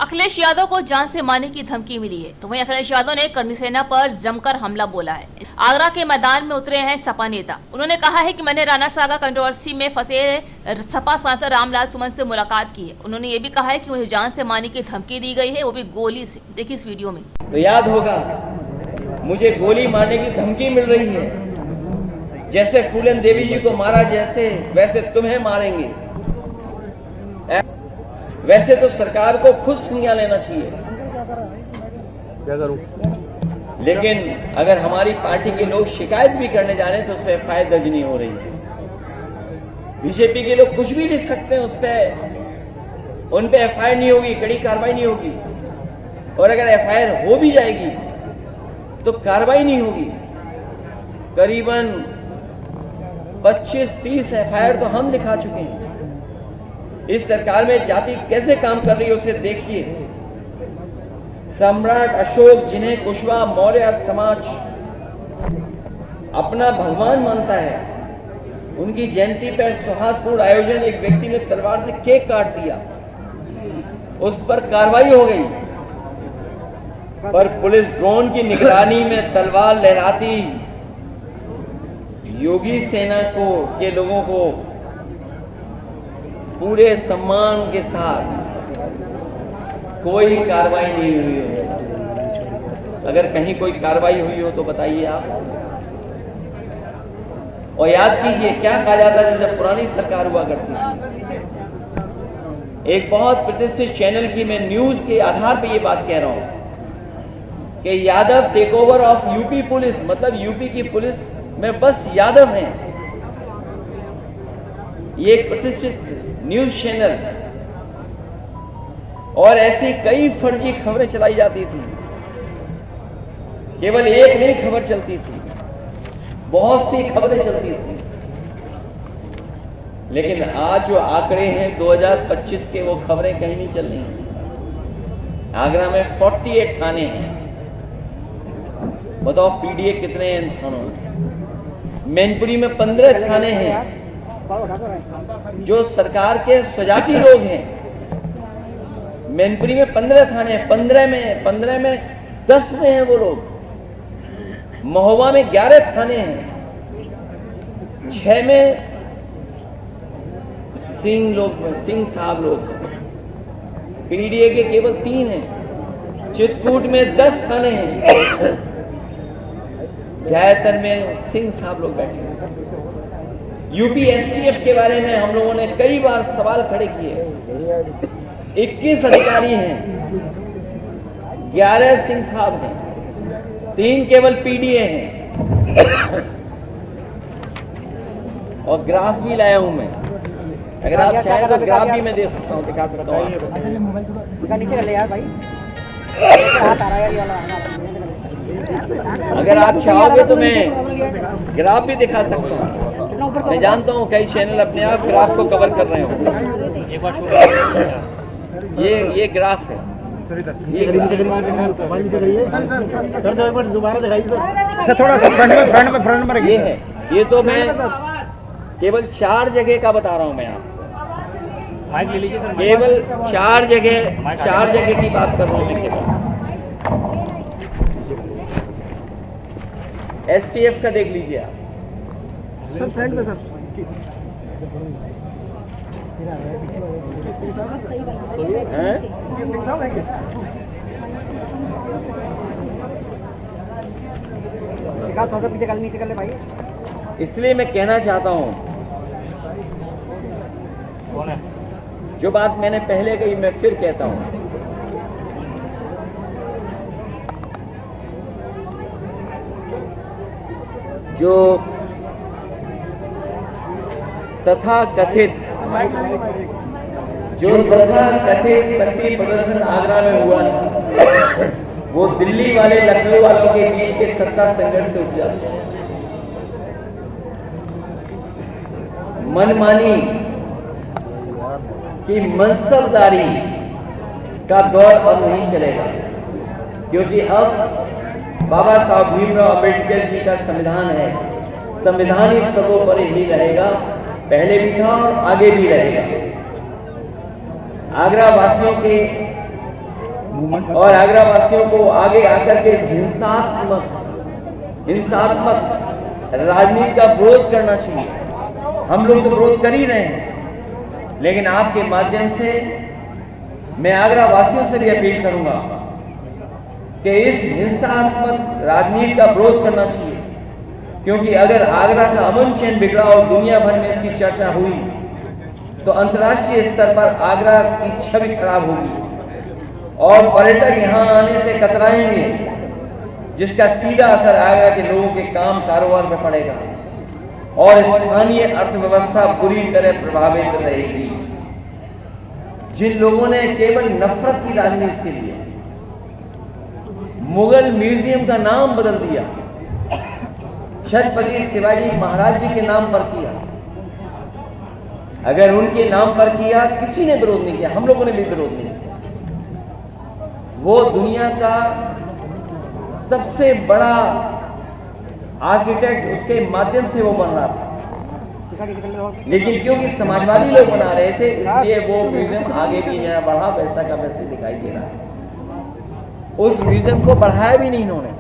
अखिलेश यादव को जान से मारने की धमकी मिली है, तो वहीं अखिलेश यादव ने करनी सेना पर जमकर हमला बोला है। आगरा के मैदान में उतरे हैं सपा नेता। उन्होंने कहा है कि मैंने राणा सागा कंट्रोवर्सी में फंसे सपा सांसद रामलाल सुमन से मुलाकात की है। उन्होंने ये भी कहा है कि मुझे जान से मारने की धमकी दी गई है, वो भी गोली से। देखिए इस वीडियो में। तो याद होगा, मुझे गोली मारने की धमकी मिल रही है। जैसे फूलन देवी जी को मारा जैसे, वैसे तुम्हें मारेंगे। वैसे तो सरकार को खुद संज्ञान लेना चाहिए, क्या करूं? लेकिन अगर हमारी पार्टी के लोग शिकायत भी करने जा रहे हैं तो उस पर एफआईआर दर्ज नहीं हो रही है। बीजेपी के लोग कुछ भी लिख सकते हैं, उन पे एफआईआर नहीं होगी, कड़ी कार्रवाई नहीं होगी। और अगर एफआईआर हो भी जाएगी तो कार्रवाई नहीं होगी। करीबन 25-30 एफआईआर तो हम लिखा चुके हैं। इस सरकार में जाति कैसे काम कर रही है उसे देखिए। सम्राट अशोक, जिन्हें कुशवाहा मौर्य समाज अपना भगवान मानता है, उनकी जयंती पर सौहार्दपूर्ण आयोजन, एक व्यक्ति ने तलवार से केक काट दिया, उस पर कार्रवाई हो गई। पर पुलिस ड्रोन की निगरानी में तलवार लहराती योगी सेना के लोगों को पूरे सम्मान के साथ कोई कार्रवाई नहीं हुई हो। अगर कहीं कोई कार्रवाई हुई हो तो बताइए आप। और याद कीजिए क्या कहा जाता था जब पुरानी सरकार हुआ करती थी। एक बहुत प्रतिष्ठित चैनल की मैं न्यूज के आधार पर यह बात कह रहा हूं कि Yadav take over of UP police, मतलब यूपी की पुलिस में बस यादव हैं। ये एक प्रतिष्ठित न्यूज चैनल, और ऐसी कई फर्जी खबरें चलाई जाती थी। केवल एक नहीं खबर चलती थी, बहुत सी खबरें चलती थी। लेकिन आज जो आंकड़े हैं 2025 के, वो खबरें कहीं नहीं चल रही। आगरा में 48 थाने हैं। बताओ पीडीए कितने हैं इन थानों में? मैनपुरी में 15 थाने हैं। जो सरकार के स्वजाती लोग हैं, मैनपुरी में 15 थाने हैं। 15 में 10 में हैं वो लोग। महोबा में 11 थाने हैं। 6 में सिंह साहब लोग। पीडीए के केवल 3 हैं। चित्रकूट में 10 थाने हैं। जयतर में सिंह साहब लोग बैठे हैं। यूपी एसटीएफ के बारे में हम लोगों ने कई बार सवाल खड़े किए। 21 अधिकारी हैं, 11 सिंह साहब हैं, 3 केवल पीडीए हैं। और ग्राफ भी लाया हूं मैं, अगर आप चाहें तो ग्राफ भी मैं दे सकता हूं, दिखा सकता हूं। अगर आप चाहोगे तो मैं ग्राफ भी दिखा सकता हूं। मैं जानता हूं कई चैनल अपने आप ग्राफ को कवर कर रहे हो। ये ग्राफ है। ये दोबारा दिखाइए थोड़ा सा फ्रंट में ये है। ये तो मैं केवल 4 जगह का बता रहा हूं मैं आपको। केवल 4 जगह की बात कर रहा हूं मैं केवल। एसटीएफ का देख लीजिए आप। सर फ्रंट में सर नीचे कर ले भाई। इसलिए मैं कहना चाहता हूं, जो बात मैंने पहले कही मैं फिर कहता हूं। जो तथाकथित शक्ति प्रदर्शन आगरा में हुआ है, वो दिल्ली वाले लखनऊ वालों के बीच के सत्ता संघर्ष से उपजा। मनमानी की मनसबदारी का दौर अब नहीं चलेगा, क्योंकि अब बाबा साहब भीमराव अम्बेडकर जी का संविधान है। संविधान ही सर्वोपरि ही रहेगा, पहले भी था और आगे भी रहेगा। आगरा वासियों के और आगरा वासियों को आगे आकर के हिंसात्मक राजनीति का विरोध करना चाहिए। हम लोग तो विरोध कर ही रहे हैं, लेकिन आपके माध्यम से मैं आगरा वासियों से भी अपील करूंगा कि इस हिंसात्मक राजनीति का विरोध करना चाहिए, क्योंकि अगर आगरा का अमन चैन बिगड़ा और दुनिया भर में इसकी चर्चा हुई तो अंतर्राष्ट्रीय स्तर पर आगरा की छवि खराब होगी और पर्यटक यहां आने से कतराएंगे, जिसका सीधा असर आगरा के लोगों के काम कारोबार में पड़ेगा और स्थानीय अर्थव्यवस्था बुरी तरह प्रभावित रहेगी। जिन लोगों ने केवल नफरत की राजनीति के लिए मुगल म्यूजियम का नाम बदल दिया, छत्रपति शिवाजी महाराज जी के नाम पर किया, अगर उनके नाम पर किया, किसी ने विरोध नहीं किया, हम लोगों ने भी विरोध नहीं किया, वो दुनिया का सबसे बड़ा आर्किटेक्ट उसके माध्यम से वो बन रहा था, लेकिन क्योंकि समाजवादी लोग बना रहे थे इसलिए वो म्यूजियम आगे भी बढ़ा, वैसा का वैसे दिखाई दे रहा है। उस म्यूजियम को बढ़ाया भी नहीं इन्होंने।